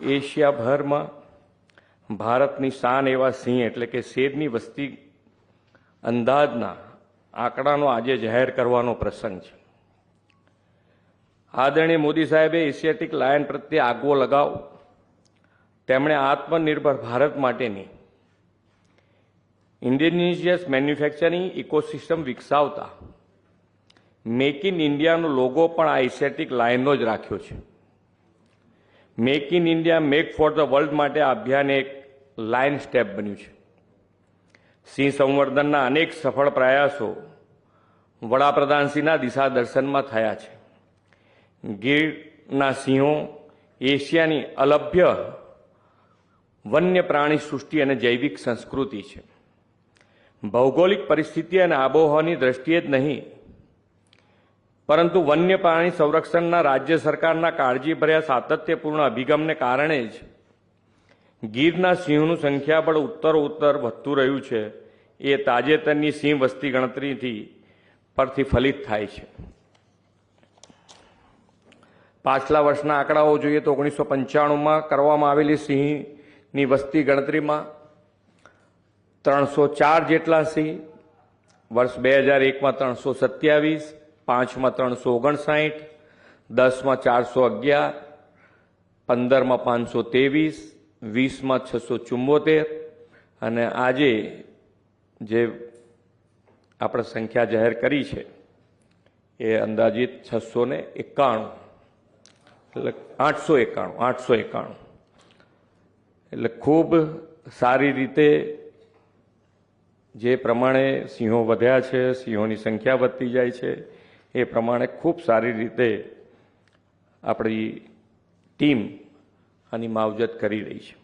એશિયાભરમાં ભારતની શાન એવા સિંહ એટલે કે શેરની વસ્તી અંદાજના આંકડાનો આજે જાહેર કરવાનો પ્રસંગ છે। આદરણીય મોદી સાહેબે એશિયાટિક લાયન પ્રત્યે આગવો લગાવ તેમણે આત્મનિર્ભર ભારત માટેની ઇન્ડિજિનિયસ મેન્યુફેક્ચરિંગ ઇકોસિસ્ટમ વિકસાવતા મેક ઇન ઇન્ડિયાનો લોગો પણ આ એશિયાટિક લાયનનો જ રાખ્યો છે। Make in India make for the world માટે આ અભિયાન એક લાયન સ્ટેપ બન્યું છે। સિંહ સંવર્ધનના અનેક સફળ પ્રયાસો વડાપ્રધાનશ્રીના દિશા દર્શનમાં થયા છે। ગીરના સિંહો એશિયાની અલભ્ય વન્ય પ્રાણી સૃષ્ટિ અને જૈવિક સંસ્કૃતિ છે। ભૌગોલિક પરિસ્થિતિ અને આબોહવાની દ્રષ્ટિએ જ નહીં પરંતુ વન્ય પ્રાણી સંરક્ષણના રાજ્ય સરકારના કાળજીભર્યા સાતત્યપૂર્ણ અભિગમને કારણે જ ગીરના સિંહોનું સંખ્યાબળ ઉત્તરોત્તર વધતું રહ્યું છે। એ તાજેતરની સિંહ વસ્તી ગણતરીથી પરથી ફલિત થાય છે। પાછલા વર્ષના આંકડાઓ જોઈએ તો 1995માં કરવામાં આવેલી સિંહની વસ્તી ગણતરીમાં 304 જેટલા સિંહ, વર્ષ 2001માં 327, 5માં 359, 10માં 411, 15માં 523, 20માં 674 અને આજે જે આપણે સંખ્યા જાહેર કરી છે એ અંદાજિત 691 એટલે 891 એટલે ખૂબ સારી રીતે જે પ્રમાણે સિંહો વધ્યા છે, સિંહોની સંખ્યા વધતી જાય છે એ પ્રમાણે ખૂબ સારી રીતે આપણી ટીમ આની માવજત કરી રહી છે।